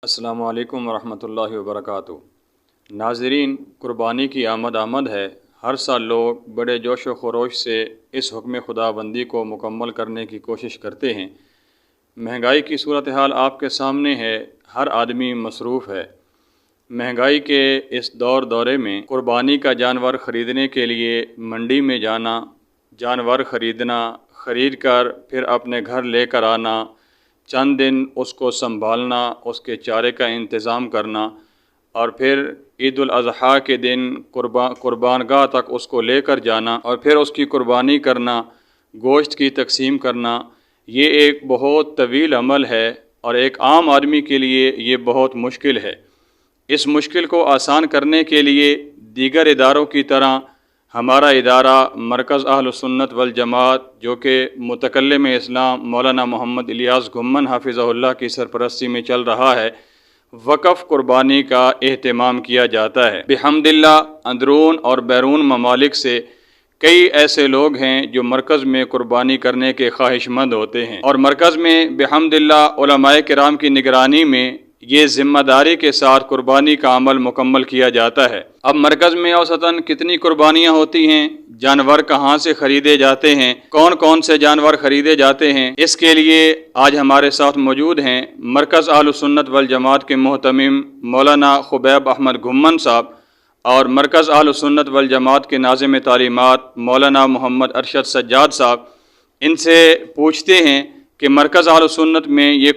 السلام علیکم ورحمۃ اللہ وبرکاتہ۔ ناظرین، قربانی کی آمد ہے۔ ہر سال لوگ بڑے جوش و خروش سے اس حکم خدا بندی کو مکمل کرنے کی کوشش کرتے ہیں۔ مہنگائی کی صورتحال آپ کے سامنے ہے، ہر آدمی مصروف ہے۔ مہنگائی کے اس دورے میں قربانی کا جانور خریدنے کے لیے منڈی میں جانا، جانور خریدنا، خرید کر پھر اپنے گھر لے کر آنا، چند دن اس کو سنبھالنا، اس کے چارے کا انتظام کرنا، اور پھر عید الاضحیٰ کے دن قربان گاہ تک اس کو لے کر جانا اور پھر اس کی قربانی کرنا، گوشت کی تقسیم کرنا، یہ ایک بہت طویل عمل ہے اور ایک عام آدمی کے لیے یہ بہت مشکل ہے۔ اس مشکل کو آسان کرنے کے لیے دیگر اداروں کی طرح ہمارا ادارہ مرکز اہل سنت والجماعت، جو کہ متکلم اسلام مولانا محمد الیاس گھمن حافظہ اللہ کی سرپرستی میں چل رہا ہے، وقف قربانی کا اہتمام کیا جاتا ہے۔ بحمد اللہ اندرون اور بیرون ممالک سے کئی ایسے لوگ ہیں جو مرکز میں قربانی کرنے کے خواہش مند ہوتے ہیں، اور مرکز میں بحمد اللہ علماء کرام کی نگرانی میں یہ ذمہ داری کے ساتھ قربانی کا عمل مکمل کیا جاتا ہے۔ اب مرکز میں اوسطاً کتنی قربانیاں ہوتی ہیں، جانور کہاں سے خریدے جاتے ہیں، کون کون سے جانور خریدے جاتے ہیں، اس کے لیے آج ہمارے ساتھ موجود ہیں مرکز اہل سنت والجماعت کے محتمم مولانا خبیب احمد گھمن صاحب اور مرکز اہل سنت والجماعت کے ناظم تعلیمات مولانا محمد ارشد سجاد صاحب۔ ان سے پوچھتے ہیں کہ مرکز اہل سنت میں یہ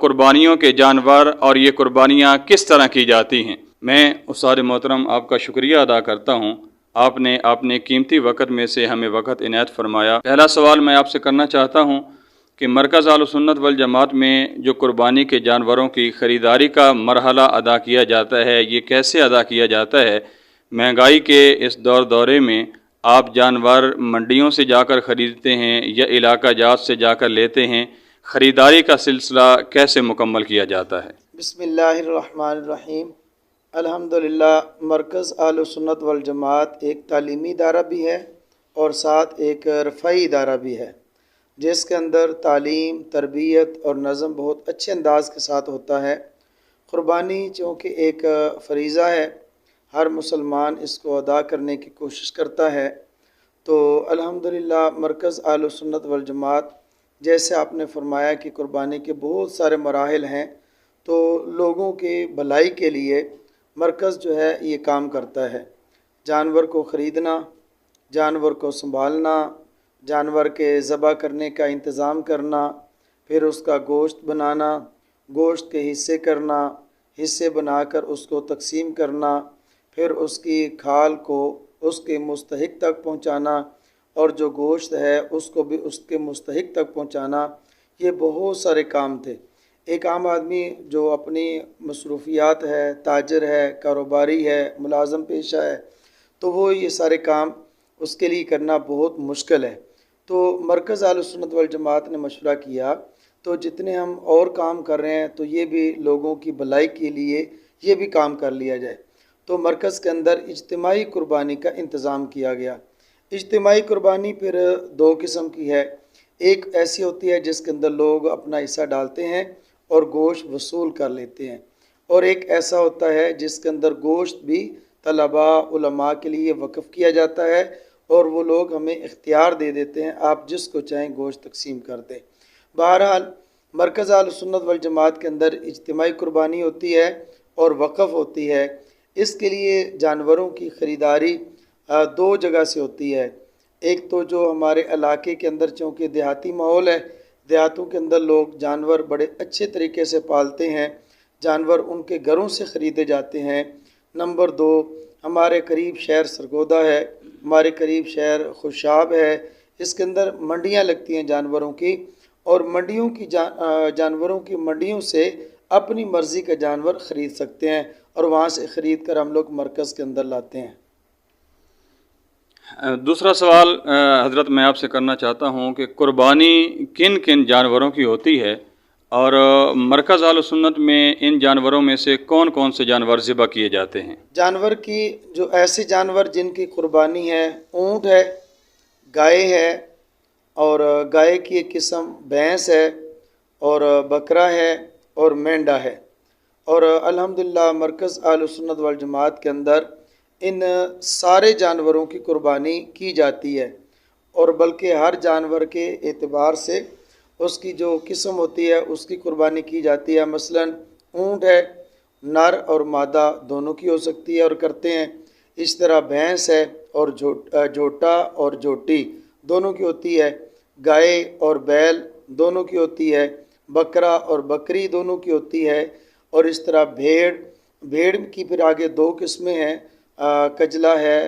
قربانیوں کے جانور اور یہ قربانیاں کس طرح کی جاتی ہیں۔ میں استاد محترم آپ کا شکریہ ادا کرتا ہوں، آپ نے اپنے قیمتی وقت میں سے ہمیں وقت عنایت فرمایا۔ پہلا سوال میں آپ سے کرنا چاہتا ہوں کہ مرکز اہل سنت والجماعت میں جو قربانی کے جانوروں کی خریداری کا مرحلہ ادا کیا جاتا ہے، یہ کیسے ادا کیا جاتا ہے؟ مہنگائی کے اس دورے میں آپ جانور منڈیوں سے جا کر خریدتے ہیں یا علاقہ جات سے جا کر لیتے ہیں؟ خریداری کا سلسلہ کیسے مکمل کیا جاتا ہے؟ بسم اللہ الرحمن الرحیم۔ الحمدللہ، مرکز اہل سنت والجماعت ایک تعلیمی ادارہ بھی ہے اور ساتھ ایک رفعی ادارہ بھی ہے، جس کے اندر تعلیم، تربیت اور نظم بہت اچھے انداز کے ساتھ ہوتا ہے۔ قربانی چونکہ ایک فریضہ ہے، ہر مسلمان اس کو ادا کرنے کی کوشش کرتا ہے، تو الحمدللہ مرکز اہل سنت والجماعت، جیسے آپ نے فرمایا کہ قربانی کے بہت سارے مراحل ہیں، تو لوگوں کی بھلائی کے لیے مرکز جو ہے یہ کام کرتا ہے۔ جانور کو خریدنا، جانور کو سنبھالنا، جانور کے ذبح کرنے کا انتظام کرنا، پھر اس کا گوشت بنانا، گوشت کے حصے کرنا، حصے بنا کر اس کو تقسیم کرنا، پھر اس کی کھال کو اس کے مستحق تک پہنچانا، اور جو گوشت ہے اس کو بھی اس کے مستحق تک پہنچانا، یہ بہت سارے کام تھے۔ ایک عام آدمی جو اپنی مصروفیات ہے، تاجر ہے، کاروباری ہے، ملازم پیشہ ہے، تو وہ یہ سارے کام اس کے لیے کرنا بہت مشکل ہے۔ تو مرکز اہل سنت والجماعت نے مشورہ کیا، تو جتنے ہم اور کام کر رہے ہیں تو یہ بھی لوگوں کی بھلائی کے لیے یہ بھی کام کر لیا جائے۔ تو مرکز کے اندر اجتماعی قربانی کا انتظام کیا گیا۔ اجتماعی قربانی پھر دو قسم کی ہے، ایک ایسی ہوتی ہے جس کے اندر لوگ اپنا حصہ ڈالتے ہیں اور گوشت وصول کر لیتے ہیں، اور ایک ایسا ہوتا ہے جس کے اندر گوشت بھی طلباء، علماء کے لیے وقف کیا جاتا ہے، اور وہ لوگ ہمیں اختیار دے دیتے ہیں، آپ جس کو چاہیں گوشت تقسیم کر دیں۔ بہرحال مرکز اہل سنت والجماعت کے اندر اجتماعی قربانی ہوتی ہے اور وقف ہوتی ہے۔ اس کے لیے جانوروں کی خریداری دو جگہ سے ہوتی ہے۔ ایک تو جو ہمارے علاقے کے اندر، چونکہ دیہاتی ماحول ہے، دیہاتوں کے اندر لوگ جانور بڑے اچھے طریقے سے پالتے ہیں، جانور ان کے گھروں سے خریدے جاتے ہیں۔ نمبر دو، ہمارے قریب شہر سرگودا ہے، ہمارے قریب شہر خوشاب ہے، اس کے اندر منڈیاں لگتی ہیں جانوروں کی، اور منڈیوں کی جانوروں کی منڈیوں سے اپنی مرضی کا جانور خرید سکتے ہیں، اور وہاں سے خرید کر ہم لوگ مرکز کے اندر لاتے ہیں۔ دوسرا سوال حضرت میں آپ سے کرنا چاہتا ہوں کہ قربانی کن کن جانوروں کی ہوتی ہے، اور مرکز اہل سنت میں ان جانوروں میں سے کون کون سے جانور ذبح کیے جاتے ہیں؟ جانور کی جو ایسے جانور جن کی قربانی ہے، اونٹ ہے، گائے ہے، اور گائے کی ایک قسم بھینس ہے، اور بکرا ہے، اور مینڈا ہے۔ اور الحمدللہ مرکز اہل سنت والجماعت کے اندر ان سارے جانوروں کی قربانی کی جاتی ہے، اور بلکہ ہر جانور کے اعتبار سے اس کی جو قسم ہوتی ہے اس کی قربانی کی جاتی ہے۔ مثلا اونٹ ہے، نر اور مادہ دونوں کی ہو سکتی ہے اور کرتے ہیں۔ اس طرح بھینس ہے اور جھوٹا اور جھوٹی دونوں کی ہوتی ہے۔ گائے اور بیل دونوں کی ہوتی ہے۔ بکرا اور بکری دونوں کی ہوتی ہے۔ اور اس طرح بھیڑ کی پھر آگے دو قسمیں ہیں، کجلا ہے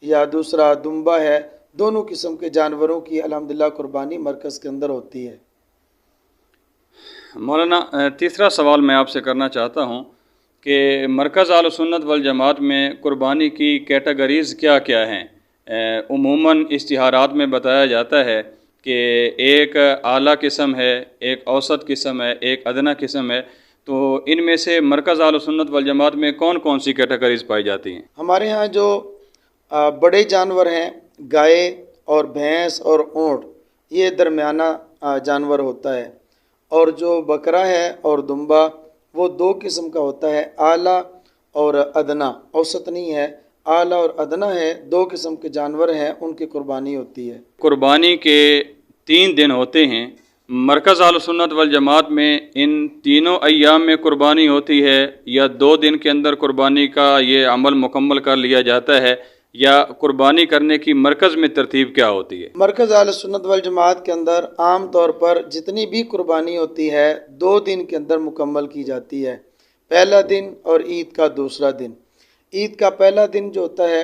یا دوسرا دمبا ہے۔ دونوں قسم کے جانوروں کی الحمدللہ قربانی مرکز کے اندر ہوتی ہے۔ مولانا تیسرا سوال میں آپ سے کرنا چاہتا ہوں کہ مرکز اہل سنت والجماعت میں قربانی کی کیٹیگریز کیا کیا ہیں؟ عموماً اشتہارات میں بتایا جاتا ہے کہ ایک اعلیٰ قسم ہے، ایک اوسط قسم ہے، ایک ادنیٰ قسم ہے، تو ان میں سے مرکز اہل سنت والجماعت میں کون کون سی کیٹیگریز پائی جاتی ہیں؟ ہمارے ہاں جو بڑے جانور ہیں، گائے اور بھینس اور اونٹ، یہ درمیانہ جانور ہوتا ہے۔ اور جو بکرا ہے اور دمبا وہ دو قسم کا ہوتا ہے، اعلیٰ اور ادنیٰ، اوسط نہیں ہے، اعلیٰ اور ادنیٰ ہے، دو قسم کے جانور ہیں، ان کی قربانی ہوتی ہے۔ قربانی کے 3 دن ہوتے ہیں، مرکز اہل سنت والجماعت میں ان تینوں ایام میں قربانی ہوتی ہے یا 2 دن کے اندر قربانی کا یہ عمل مکمل کر لیا جاتا ہے، یا قربانی کرنے کی مرکز میں ترتیب کیا ہوتی ہے؟ مرکز اہل سنت والجماعت کے اندر عام طور پر جتنی بھی قربانی ہوتی ہے 2 دن کے اندر مکمل کی جاتی ہے، پہلا دن اور عید کا دوسرا دن۔ عید کا پہلا دن جو ہوتا ہے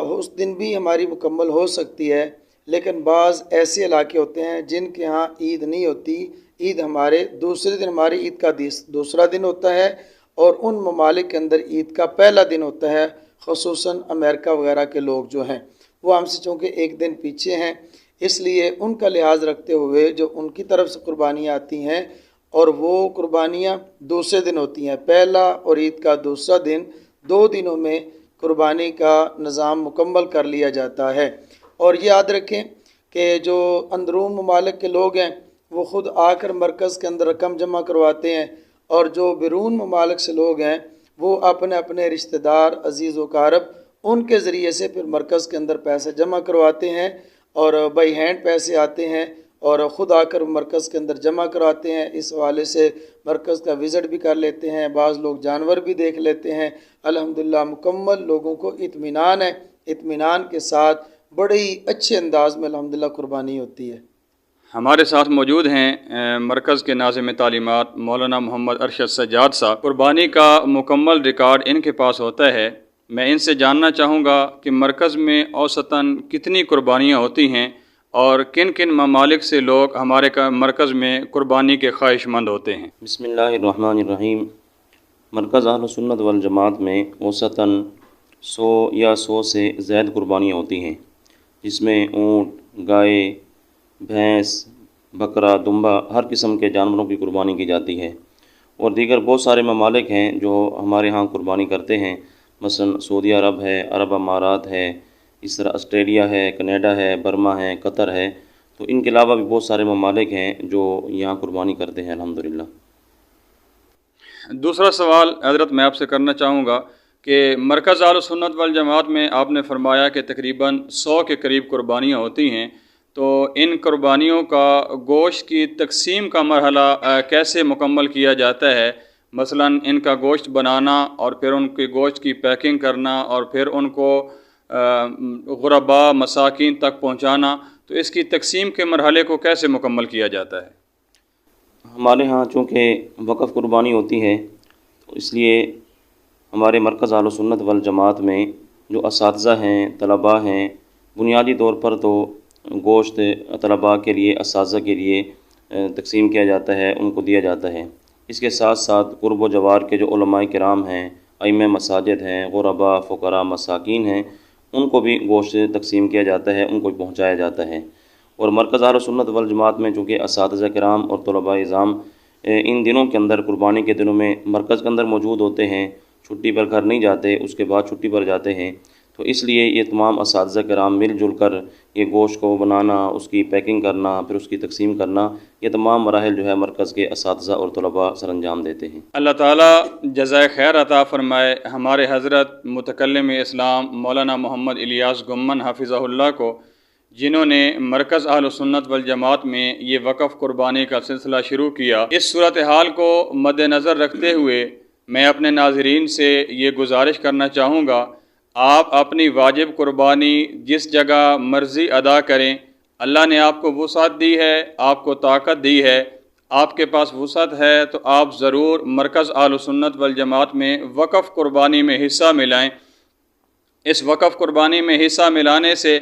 اس دن بھی ہماری مکمل ہو سکتی ہے، لیکن بعض ایسے علاقے ہوتے ہیں جن کے ہاں عید نہیں ہوتی، عید ہمارے دوسرے دن، ہماری عید کا دوسرا دن ہوتا ہے، اور ان ممالک کے اندر عید کا پہلا دن ہوتا ہے، خصوصاً امریکہ وغیرہ کے لوگ جو ہیں وہ ہم سے چونکہ ایک دن پیچھے ہیں، اس لیے ان کا لحاظ رکھتے ہوئے جو ان کی طرف سے قربانیاں آتی ہیں، اور وہ قربانیاں دوسرے دن ہوتی ہیں، پہلا اور عید کا دوسرا دن، 2 دنوں میں قربانی کا نظام مکمل کر لیا جاتا ہے۔ اور یہ یاد رکھیں کہ جو اندرون ممالک کے لوگ ہیں وہ خود آ کر مرکز کے اندر رقم جمع کرواتے ہیں، اور جو بیرون ممالک سے لوگ ہیں وہ اپنے اپنے رشتہ دار، عزیز و اقارب، ان کے ذریعے سے پھر مرکز کے اندر پیسے جمع کرواتے ہیں، اور بائی ہینڈ پیسے آتے ہیں اور خود آ کر مرکز کے اندر جمع کراتے ہیں۔ اس حوالے سے مرکز کا وزٹ بھی کر لیتے ہیں، بعض لوگ جانور بھی دیکھ لیتے ہیں۔ الحمدللہ مکمل لوگوں کو اطمینان ہے، اطمینان کے ساتھ بڑے ہی اچھے انداز میں الحمدللہ قربانی ہوتی ہے۔ ہمارے ساتھ موجود ہیں مرکز کے ناظم تعلیمات مولانا محمد ارشد سجاد صاحب۔ قربانی کا مکمل ریکارڈ ان کے پاس ہوتا ہے۔ میں ان سے جاننا چاہوں گا کہ مرکز میں اوسطاً کتنی قربانیاں ہوتی ہیں اور کن کن ممالک سے لوگ ہمارے مرکز میں قربانی کے خواہش مند ہوتے ہیں۔ بسم اللہ الرحمن الرحیم۔ مرکز اہل سنت والجماعت میں اوسطاً 100 یا 100 سے زائد قربانیاں ہوتی ہیں، جس میں اونٹ، گائے، بھینس، بکرا، دمبا، ہر قسم کے جانوروں کی قربانی کی جاتی ہے۔ اور دیگر بہت سارے ممالک ہیں جو ہمارے ہاں قربانی کرتے ہیں، مثلا سعودی عرب ہے، عرب امارات ہے، اس طرح آسٹریلیا ہے، کینیڈا ہے، برما ہے، قطر ہے، تو ان کے علاوہ بھی بہت سارے ممالک ہیں جو یہاں قربانی کرتے ہیں الحمدللہ۔ دوسرا سوال حضرت میں آپ سے کرنا چاہوں گا کہ مرکز اہل سنت والجماعت میں آپ نے فرمایا کہ تقریباً 100 کے قریب قربانیاں ہوتی ہیں، تو ان قربانیوں کا گوشت کی تقسیم کا مرحلہ کیسے مکمل کیا جاتا ہے؟ مثلا ان کا گوشت بنانا اور پھر ان کے گوشت کی پیکنگ کرنا اور پھر ان کو غرباء، مساکین تک پہنچانا، تو اس کی تقسیم کے مرحلے کو کیسے مکمل کیا جاتا ہے؟ ہمارے ہاں چونکہ وقف قربانی ہوتی ہے، تو اس لیے ہمارے مرکز اہل سنت والجماعت میں جو اساتذہ ہیں، طلباء ہیں، بنیادی طور پر تو گوشت طلباء کے لیے، اساتذہ کے لیے تقسیم کیا جاتا ہے، ان کو دیا جاتا ہے۔ اس کے ساتھ ساتھ قرب و جوار کے جو علماء کرام ہیں، ائمہ مساجد ہیں، غرباء، فقراء، مساکین ہیں، ان کو بھی گوشت تقسیم کیا جاتا ہے، ان کو پہنچایا جاتا ہے۔ اور مرکز اہل سنت والجماعت میں چونکہ اساتذہ کرام اور طلباء اعظام ان دنوں کے اندر، قربانی کے دنوں میں مرکز کے اندر موجود ہوتے ہیں، چھٹی پر گھر نہیں جاتے، اس کے بعد چھٹی پر جاتے ہیں، تو اس لیے یہ تمام اساتذہ کرام مل جل کر یہ گوشت کو بنانا، اس کی پیکنگ کرنا، پھر اس کی تقسیم کرنا، یہ تمام مراحل جو ہے مرکز کے اساتذہ اور طلباء سر انجام دیتے ہیں۔ اللہ تعالیٰ جزائے خیر عطا فرمائے ہمارے حضرت متکلم اسلام مولانا محمد الیاس گمن حفظہ اللہ کو، جنہوں نے مرکز اہل سنت والجماعت میں یہ وقف قربانی کا سلسلہ شروع کیا۔ اس صورتحال کو مد نظر رکھتے ہوئے میں اپنے ناظرین سے یہ گزارش کرنا چاہوں گا، آپ اپنی واجب قربانی جس جگہ مرضی ادا کریں۔ اللہ نے آپ کو وسعت دی ہے، آپ کو طاقت دی ہے، آپ کے پاس وسعت ہے تو آپ ضرور مرکز اہل سنت والجماعت میں وقف قربانی میں حصہ ملائیں۔ اس وقف قربانی میں حصہ ملانے سے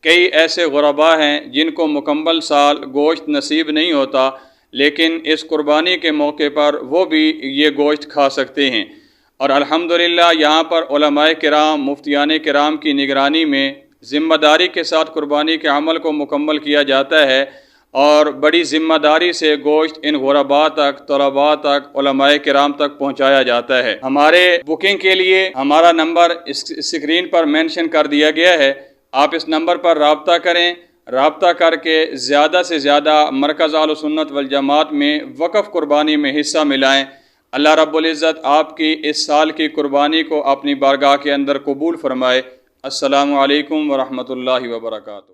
کئی ایسے غرباء ہیں جن کو مکمل سال گوشت نصیب نہیں ہوتا، لیکن اس قربانی کے موقع پر وہ بھی یہ گوشت کھا سکتے ہیں۔ اور الحمدللہ یہاں پر علماء کرام، مفتیان کرام کی نگرانی میں ذمہ داری کے ساتھ قربانی کے عمل کو مکمل کیا جاتا ہے، اور بڑی ذمہ داری سے گوشت ان غرباء تک، طلباء تک، علماء کرام تک پہنچایا جاتا ہے۔ ہمارے بکنگ کے لیے ہمارا نمبر اسکرین پر مینشن کر دیا گیا ہے، آپ اس نمبر پر رابطہ کریں، رابطہ کر کے زیادہ سے زیادہ مرکز اہل سنت والجماعت میں وقف قربانی میں حصہ ملائیں۔ اللہ رب العزت آپ کی اس سال کی قربانی کو اپنی بارگاہ کے اندر قبول فرمائے۔ السلام علیکم ورحمۃ اللہ وبرکاتہ۔